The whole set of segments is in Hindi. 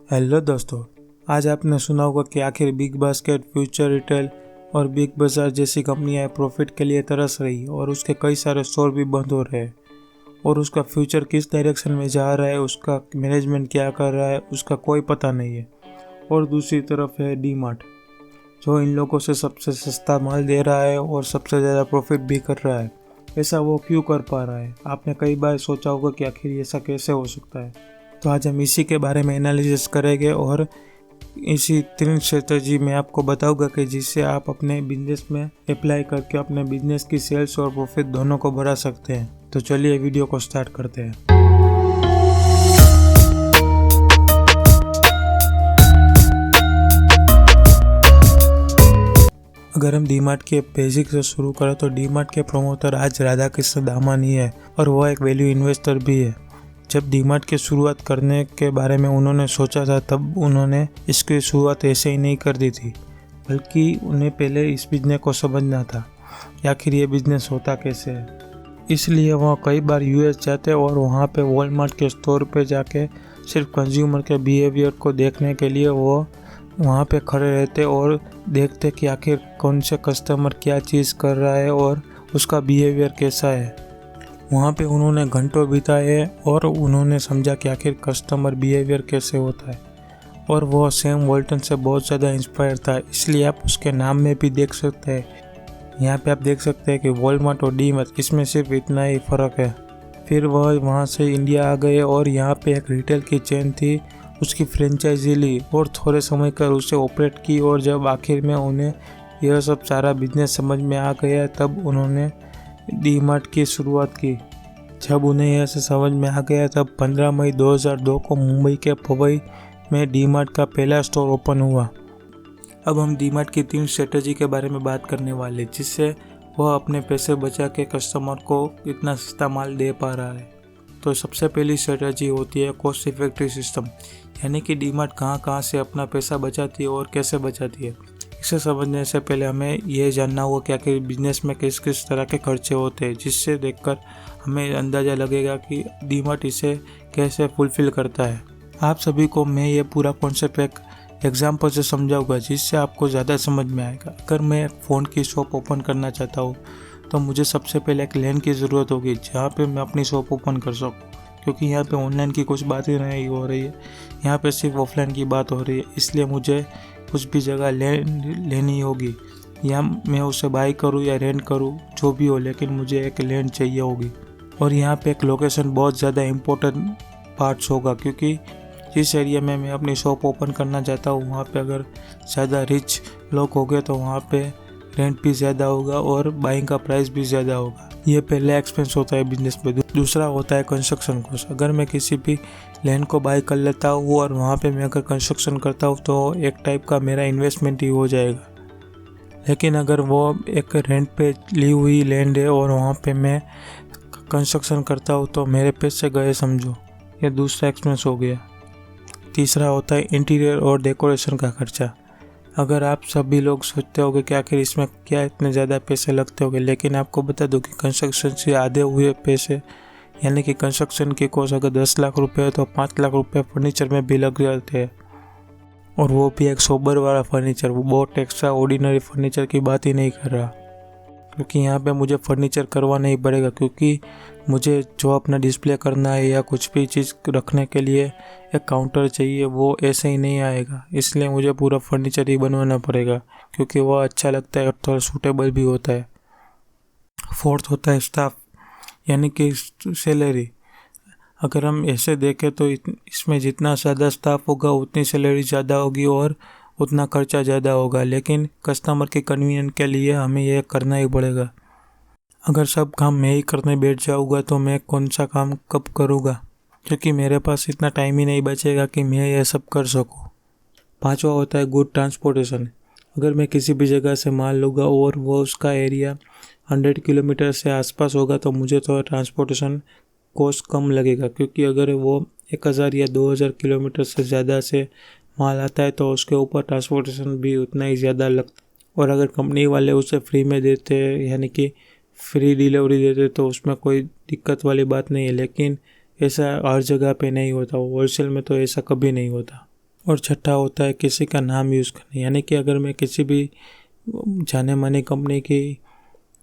हेलो दोस्तों, आज आपने सुना होगा कि आखिर बिग बास्केट, फ्यूचर रिटेल और बिग बाजार जैसी कंपनियां प्रॉफिट के लिए तरस रही और उसके कई सारे स्टोर भी बंद हो रहे हैं और उसका फ्यूचर किस डायरेक्शन में जा रहा है, उसका मैनेजमेंट क्या कर रहा है, उसका कोई पता नहीं है। और दूसरी तरफ है डी मार्ट, जो इन लोगों से सबसे सस्ता माल दे रहा है और सबसे ज़्यादा प्रॉफिट भी कर रहा है। ऐसा वो क्यों कर पा रहा है? आपने कई बार सोचा होगा कि आखिर ऐसा कैसे हो सकता है। तो आज हम इसी के बारे में एनालिसिस करेंगे और इसी 3 स्ट्रेटजी में आपको बताऊंगा कि जिससे आप अपने बिजनेस में अप्लाई करके अपने बिजनेस की सेल्स और प्रॉफिट दोनों को बढ़ा सकते हैं। तो चलिए वीडियो को स्टार्ट करते हैं। अगर हम डीमार्ट के बेसिक से शुरू करें तो डीमार्ट के प्रमोटर आज राधा कृष्ण दामानी है और वह एक वैल्यू इन्वेस्टर भी है। जब डीमार्ट की शुरुआत करने के बारे में उन्होंने सोचा था तब उन्होंने इसकी शुरुआत ऐसे ही नहीं कर दी थी, बल्कि उन्हें पहले इस बिजनेस को समझना था कि आखिर ये बिजनेस होता कैसे है। इसलिए वह कई बार यूएस जाते और वहाँ पे वॉलमार्ट के स्टोर पे जाके सिर्फ कंज्यूमर के बिहेवियर को देखने के लिए वो वहाँ पे खड़े रहते और देखते कि आखिर कौन से कस्टमर क्या चीज़ कर रहा है और उसका बिहेवियर कैसा है। वहाँ पे उन्होंने घंटों बिताए और उन्होंने समझा कि आखिर कस्टमर बिहेवियर कैसे होता है और वह सैम वॉल्टन से बहुत ज़्यादा इंस्पायर था। इसलिए आप उसके नाम में भी देख सकते हैं। यहाँ पे आप देख सकते हैं कि वॉलमार्ट और डीमार्ट, इसमें सिर्फ इतना ही फ़र्क है। फिर वह वहाँ से इंडिया आ गए और यहाँ पे एक रिटेल की चेन थी, उसकी फ्रेंचाइजी ली और थोड़े समय कर उसे ऑपरेट की। और जब आखिर में उन्हें यह सब सारा बिजनेस समझ में आ गया तब उन्होंने डीमार्ट की शुरुआत की। जब उन्हें यह से समझ में आ गया तब 15 मई 2002 को मुंबई के पवई में डीमार्ट का पहला स्टोर ओपन हुआ। अब हम डीमार्ट की 3 स्ट्रेटजी के बारे में बात करने वाले, जिससे वह अपने पैसे बचा के कस्टमर को इतना सस्ता माल दे पा रहा है। तो सबसे पहली स्ट्रेटजी होती है कॉस्ट इफेक्टिव सिस्टम, यानी कि डीमार्ट कहाँ से अपना पैसा बचाती है और कैसे बचाती है। इसे समझने से पहले हमें यह जानना होगा कि आखिर बिजनेस में किस किस तरह के खर्चे होते हैं, जिससे देखकर हमें अंदाज़ा लगेगा कि डीमार्ट इसे कैसे फुलफ़िल करता है। आप सभी को मैं ये पूरा कॉन्सेप्ट एक एग्जाम्पल से समझाऊंगा, जिससे आपको ज़्यादा समझ में आएगा। अगर मैं एक फ़ोन की शॉप ओपन करना चाहता हूँ तो मुझे सबसे पहले एक लैन की ज़रूरत होगी जहाँ पे मैं अपनी शॉप ओपन कर सकूँ, क्योंकि यहाँ पे ऑनलाइन की कुछ बातें नहीं हो रही है, यहाँ पे सिर्फ ऑफलाइन की बात हो रही है। इसलिए मुझे कुछ भी जगह लेनी होगी, या मैं उसे बाई करूँ या रेंट करूँ, जो भी हो, लेकिन मुझे एक लैंड चाहिए होगी। और यहाँ पे एक लोकेशन बहुत ज़्यादा इम्पोर्टेंट पार्ट्स होगा, क्योंकि जिस एरिया में मैं अपनी शॉप ओपन करना चाहता हूँ वहाँ पे अगर ज़्यादा रिच लोग हो गए तो वहाँ पे रेंट भी ज़्यादा होगा और बाइंग का प्राइस भी ज़्यादा होगा। ये पहला एक्सपेंस होता है बिजनेस में। दूसरा होता है कंस्ट्रक्शन कॉस्ट। अगर मैं किसी भी लैंड को बाई कर लेता हूँ और वहाँ पे मैं अगर कंस्ट्रक्शन करता हूँ तो एक टाइप का मेरा इन्वेस्टमेंट ही हो जाएगा। लेकिन अगर वो एक रेंट पे ली हुई लैंड है और वहाँ पे मैं कंस्ट्रक्शन करता हूँ तो मेरे पैसे गए समझो। ये दूसरा एक्सपेंस हो गया। तीसरा होता है इंटीरियर और डेकोरेशन का खर्चा। अगर आप सभी लोग सोचते होंगे कि आखिर इसमें क्या इतने ज़्यादा पैसे लगते होंगे, लेकिन आपको बता दूं कि कंस्ट्रक्शन से आधे हुए पैसे, यानी कि कंस्ट्रक्शन की कॉस्ट अगर 10 लाख रुपए है तो 5 लाख रुपए फर्नीचर में भी लग जाते हैं, और वो भी एक सोबर वाला फर्नीचर। वो बहुत एक्स्ट्रा ऑर्डिनरी फर्नीचर की बात ही नहीं कर रहा, क्योंकि यहाँ पे मुझे फर्नीचर करवाना ही पड़ेगा, क्योंकि मुझे जो अपना डिस्प्ले करना है या कुछ भी चीज़ रखने के लिए एक काउंटर चाहिए, वो ऐसे ही नहीं आएगा। इसलिए मुझे पूरा फर्नीचर ही बनवाना पड़ेगा, क्योंकि वो अच्छा लगता है और थोड़ा सूटेबल भी होता है। फोर्थ होता है स्टाफ, यानी कि सैलरी। अगर हम ऐसे देखें तो इसमें जितना ज़्यादा स्टाफ होगा उतनी सैलरी ज़्यादा होगी और उतना खर्चा ज़्यादा होगा, लेकिन कस्टमर के कन्वीनियंस के लिए हमें यह करना ही पड़ेगा। अगर सब काम मैं ही करने बैठ जाऊँगा तो मैं कौन सा काम कब करूँगा, क्योंकि मेरे पास इतना टाइम ही नहीं बचेगा कि मैं यह सब कर सकूँ। पांचवा होता है गुड ट्रांसपोर्टेशन। अगर मैं किसी भी जगह से माल लूँगा और वो उसका एरिया 100 किलोमीटर से आसपास होगा तो मुझे तो ट्रांसपोर्टेशन कॉस्ट कम लगेगा, क्योंकि अगर वो 1000 या 2000 किलोमीटर से ज़्यादा से माल आता है तो उसके ऊपर ट्रांसपोर्टेशन भी उतना ही ज़्यादा लगता है। और अगर कंपनी वाले उसे फ्री में देते हैं, यानी कि फ्री डिलीवरी देते, तो उसमें कोई दिक्कत वाली बात नहीं है। लेकिन ऐसा हर जगह पे नहीं होता, होलसेल में तो ऐसा कभी नहीं होता। और छठा होता है किसी का नाम यूज़ करना, यानी कि अगर मैं किसी भी जाने माने कंपनी की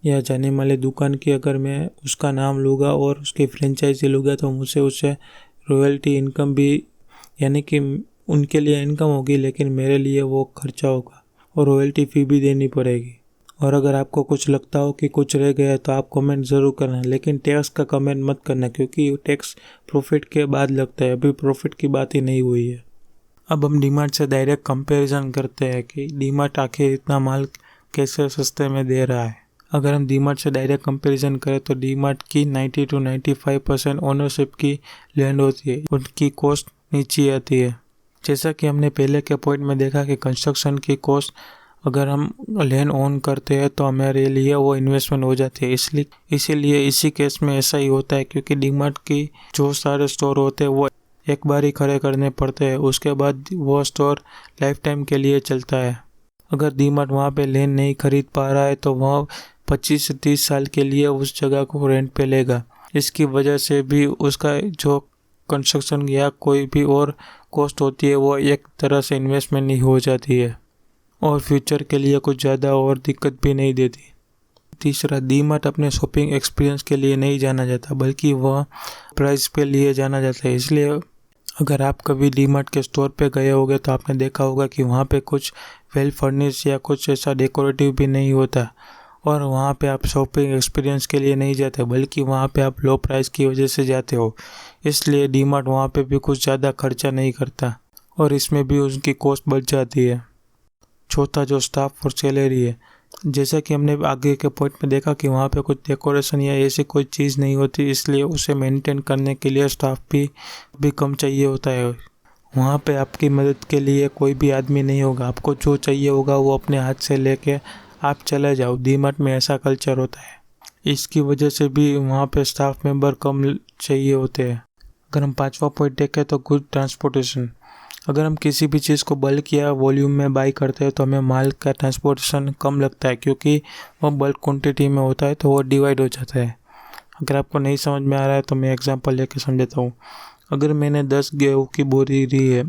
या जाने माने दुकान की अगर मैं उसका नाम लूँगा और उसकी फ्रेंचाइजी लूँगा तो मुझे उससे रॉयल्टी इनकम भी, यानी कि उनके लिए इनकम होगी लेकिन मेरे लिए वो खर्चा होगा और रॉयल्टी फ़ी भी देनी पड़ेगी। और अगर आपको कुछ लगता हो कि कुछ रह गया तो आप कमेंट ज़रूर करना, लेकिन टैक्स का कमेंट मत करना क्योंकि टैक्स प्रॉफिट के बाद लगता है, अभी प्रॉफिट की बात ही नहीं हुई है। अब हम डीमार्ट से डायरेक्ट कंपैरिजन करते हैं कि डीमार्ट आखिर इतना माल कैसे सस्ते में दे रहा है। अगर हम डीमार्ट से डायरेक्ट कंपैरिजन करें तो डीमार्ट की 90 to 95% ओनरशिप की लैंड होती है, उनकी कॉस्ट नीचे आती है। जैसा कि हमने पहले के पॉइंट में देखा कि कंस्ट्रक्शन की कॉस्ट अगर हम लैंड ओन करते हैं तो हमारे लिए वो इन्वेस्टमेंट हो जाती है, इसीलिए इसी केस में ऐसा ही होता है क्योंकि डीमार्ट की जो सारे स्टोर होते हैं वो एक बार ही खड़े करने पड़ते हैं, उसके बाद वो स्टोर लाइफ टाइम के लिए चलता है। अगर डीमार्ट वहाँ पे लैंड नहीं खरीद पा रहा है तो वह 25 से 30 साल के लिए उस जगह को रेंट पे लेगा। इसकी वजह से भी उसका जो कंस्ट्रक्शन या कोई भी और कॉस्ट होती है वो एक तरह से इन्वेस्टमेंट ही हो जाती है और फ्यूचर के लिए कुछ ज़्यादा और दिक्कत भी नहीं देती। तीसरा, डीमार्ट अपने शॉपिंग एक्सपीरियंस के लिए नहीं जाना जाता बल्कि वह प्राइस के लिए जाना जाता है। इसलिए अगर आप कभी डीमार्ट के स्टोर पे गए होंगे तो आपने देखा होगा कि वहाँ पे कुछ वेल फर्निश या कुछ ऐसा डेकोरेटिव भी नहीं होता और वहाँ पे आप शॉपिंग एक्सपीरियंस के लिए नहीं जाते बल्कि वहाँ पे आप लो प्राइस की वजह से जाते हो। इसलिए डीमार्ट वहाँ पे भी कुछ ज़्यादा खर्चा नहीं करता और इसमें भी उनकी कॉस्ट बच जाती है। चौथा, जो स्टाफ और सैलरी है, जैसा कि हमने आगे के पॉइंट में देखा कि वहाँ पे कुछ डेकोरेशन या ऐसी कोई चीज़ नहीं होती, इसलिए उसे मेंटेन करने के लिए स्टाफ भी कम चाहिए होता है। वहाँ पे आपकी मदद के लिए कोई भी आदमी नहीं होगा, आपको जो चाहिए होगा वो अपने हाथ से लेके आप चले जाओ। डीमार्ट में ऐसा कल्चर होता है, इसकी वजह से भी वहाँ पे स्टाफ मेंबर कम चाहिए होते हैं। अगर हम पांचवा पॉइंट देखें तो गुड ट्रांसपोर्टेशन, अगर हम किसी भी चीज़ को बल्क या वॉल्यूम में बाई करते हैं तो हमें माल का ट्रांसपोर्टेशन कम लगता है क्योंकि वो बल्क क्वांटिटी में होता है तो वो डिवाइड हो जाता है। अगर आपको नहीं समझ में आ रहा है तो मैं एग्जांपल लेके समझाता हूँ। अगर मैंने 10 गेहूँ की बोरी ली है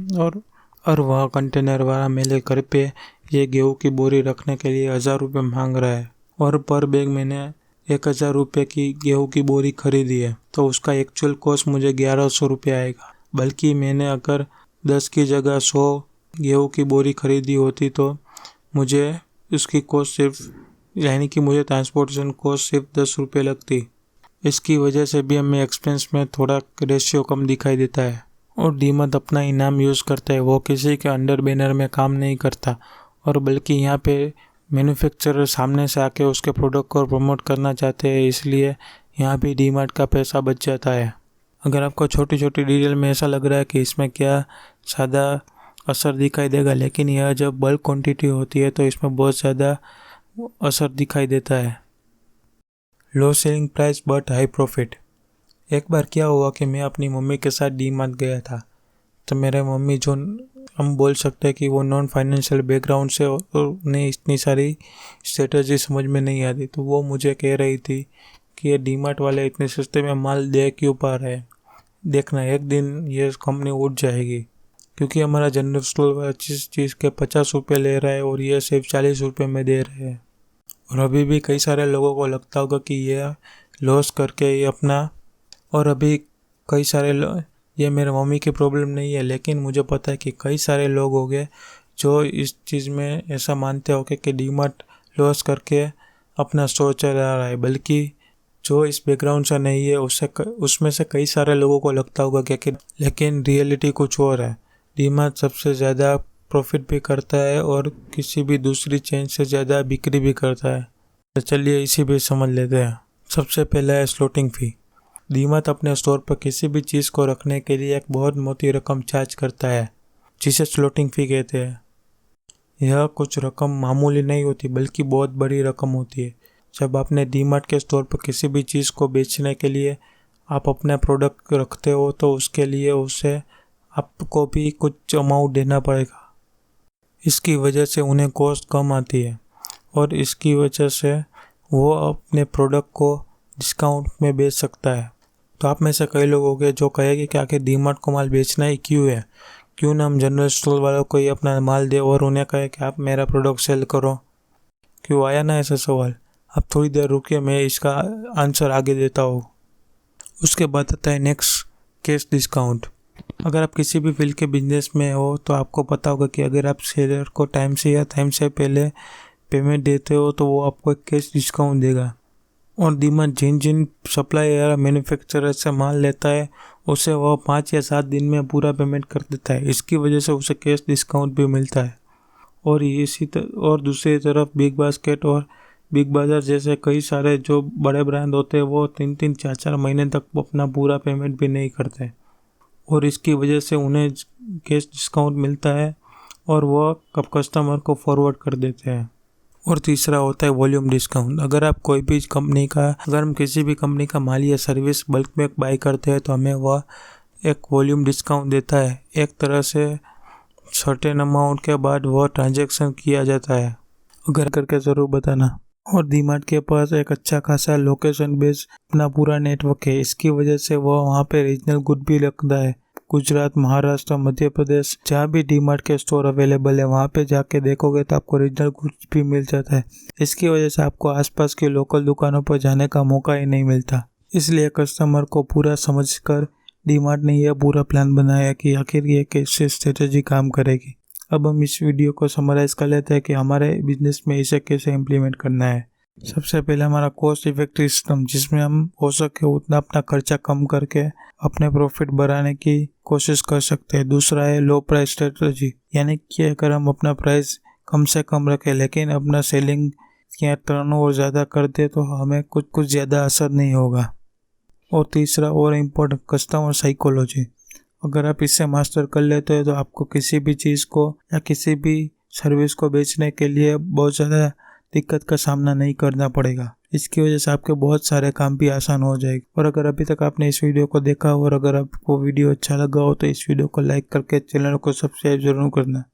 और वह कंटेनर वाला मेरे घर पे ये गेहूँ की बोरी रखने के लिए 1000 रुपये मांग रहा है और पर बैग मैंने 1000 रुपये की गेहूँ की बोरी खरीदी है तो उसका एक्चुअल कॉस्ट मुझे 1100 रुपये आएगा। बल्कि मैंने अगर 10 की जगह 100 गेहूँ की बोरी खरीदी होती तो मुझे उसकी कॉस्ट सिर्फ, यानी कि मुझे ट्रांसपोर्टेशन कॉस्ट सिर्फ 10 रुपये लगती। इसकी वजह से भी हमें एक्सपेंस में थोड़ा रेशियो कम दिखाई देता है। और डीमार्ट अपना इनाम यूज़ करता है, वो किसी के अंडर बैनर में काम नहीं करता और बल्कि यहाँ पे मैन्युफैक्चरर सामने से आके उसके प्रोडक्ट को प्रमोट करना चाहते हैं, इसलिए यहाँ भी डीमार्ट का पैसा बच जाता है। अगर आपको छोटी छोटी डिटेल में ऐसा लग रहा है कि इसमें क्या ज़्यादा असर दिखाई देगा, लेकिन यह जब बल्क क्वांटिटी होती है तो इसमें बहुत ज़्यादा असर दिखाई देता है। Low selling price but high profit. एक बार क्या हुआ कि मैं अपनी मम्मी के साथ डीमार्ट गया था तो मेरे मम्मी, जो हम बोल सकते हैं कि वो नॉन फाइनेंशियल बैकग्राउंड से और उन्हें इतनी सारी स्ट्रेटजी समझ में नहीं आती, तो वो मुझे कह रही थी कि ये डीमार्ट वाले इतने सस्ते में माल दे क्यों पा रहे हैं, देखना एक दिन ये कंपनी उठ जाएगी क्योंकि हमारा जनरल स्टोर वाला चीज़ के 50 रुपये ले रहा है और ये सिर्फ 40 रुपये में दे रहे हैं। और अभी भी कई सारे लोगों को लगता होगा कि ये लॉस करके ये अपना, और अभी कई सारे ये मेरे मम्मी की प्रॉब्लम नहीं है, लेकिन मुझे पता है कि कई सारे लोग हो गए जो इस चीज़ में ऐसा मानते हो कि डीमार्ट लॉस करके अपना स्टोर चला रहा है, बल्कि जो इस बैकग्राउंड से नहीं है उसमें से कई सारे लोगों को लगता होगा कि लेकिन रियलिटी कुछ और है। डीमार्ट सबसे ज़्यादा प्रॉफिट भी करता है और किसी भी दूसरी चेन से ज़्यादा बिक्री भी करता है। तो चलिए इसी भी समझ लेते हैं। सबसे पहला है स्लॉटिंग फ़ी। डीमार्ट अपने स्टोर पर किसी भी चीज़ को रखने के लिए एक बहुत मोटी रकम चार्ज करता है जिसे स्लॉटिंग फ़ी कहते हैं। यह कुछ रकम मामूली नहीं होती बल्कि बहुत बड़ी रकम होती है। जब आपने डीमार्ट के स्टोर पर किसी भी चीज़ को बेचने के लिए आप अपना प्रोडक्ट रखते हो तो उसके लिए उसे आपको भी कुछ अमाउंट देना पड़ेगा। इसकी वजह से उन्हें कॉस्ट कम आती है और इसकी वजह से वो अपने प्रोडक्ट को डिस्काउंट में बेच सकता है। तो आप में से कई लोग होंगे जो कहेंगे कि आखिर डीमार्ट को माल बेचना ही क्यों है, क्यों ना हम जनरल स्टोर वालों को ही अपना माल दे और उन्हें कहे कि आप मेरा प्रोडक्ट सेल करो। क्यों आया ना ऐसा सवाल? आप थोड़ी देर रुकिए, मैं इसका आंसर आगे देता हूँ। उसके बाद आता है नेक्स्ट, कैश डिस्काउंट। अगर आप किसी भी फील्ड के बिजनेस में हो तो आपको पता होगा कि अगर आप सेलर को टाइम से या टाइम से पहले पेमेंट देते हो तो वो आपको एक कैश डिस्काउंट देगा। और डिमांड जिन सप्लायर या मैन्युफैक्चरर से माल लेता है उसे वह 5 या 7 दिन में पूरा पेमेंट कर देता है। इसकी वजह से उसे कैश डिस्काउंट भी मिलता है। और दूसरी तरफ बिग बास्केट और बिग बाज़ार जैसे कई सारे जो बड़े ब्रांड होते हैं वो 3-3, 4-4 महीने तक अपना पूरा पेमेंट भी नहीं करते और इसकी वजह से उन्हें कैश डिस्काउंट मिलता है और वह कस्टमर को फॉरवर्ड कर देते हैं। और तीसरा होता है वॉल्यूम डिस्काउंट। अगर हम किसी भी कंपनी का माल या सर्विस बल्क में बाय करते हैं तो हमें वह एक वॉल्यूम डिस्काउंट देता है। एक तरह से सर्टेन अमाउंट के बाद वह ट्रांजैक्शन किया जाता है। अगर करके ज़रूर बताना। और डीमार्ट के पास एक अच्छा खासा लोकेशन बेस्ड अपना पूरा नेटवर्क है। इसकी वजह से वह वहाँ पे रीजनल गुड भी रखता है। गुजरात, महाराष्ट्र, मध्य प्रदेश, जहाँ भी डीमार्ट के स्टोर अवेलेबल है वहाँ पे जाके देखोगे तो आपको रीजनल गुड्स भी मिल जाता है। इसकी वजह से आपको आसपास की लोकल दुकानों पर जाने का मौका ही नहीं मिलता। इसलिए कस्टमर को पूरा समझकर डीमार्ट ने यह पूरा प्लान बनाया कि आखिर ये कैसे स्ट्रेटेजी काम करेगी। अब हम इस वीडियो को समराइज कर लेते हैं कि हमारे बिजनेस में इसे कैसे इम्प्लीमेंट करना है। सबसे पहले हमारा कॉस्ट इफेक्टिव सिस्टम, जिसमें हम हो सके उतना अपना खर्चा कम करके अपने प्रॉफिट बढ़ाने की कोशिश कर सकते हैं। दूसरा है लो प्राइस स्ट्रेटजी, यानी कि अगर हम अपना प्राइस कम से कम रखें लेकिन अपना सेलिंग या टर्नओवर ज़्यादा कर दे तो हमें कुछ ज़्यादा असर नहीं होगा। और तीसरा और इम्पोर्टेंट, कस्टमर साइकोलॉजी। अगर आप इससे मास्टर कर लेते हो तो आपको किसी भी चीज़ को या किसी भी सर्विस को बेचने के लिए बहुत ज़्यादा दिक्कत का सामना नहीं करना पड़ेगा। इसकी वजह से आपके बहुत सारे काम भी आसान हो जाएंगे। और अगर अभी तक आपने इस वीडियो को देखा हो और अगर आपको वीडियो अच्छा लगा हो तो इस वीडियो को लाइक करके चैनल को सब्सक्राइब जरूर करना।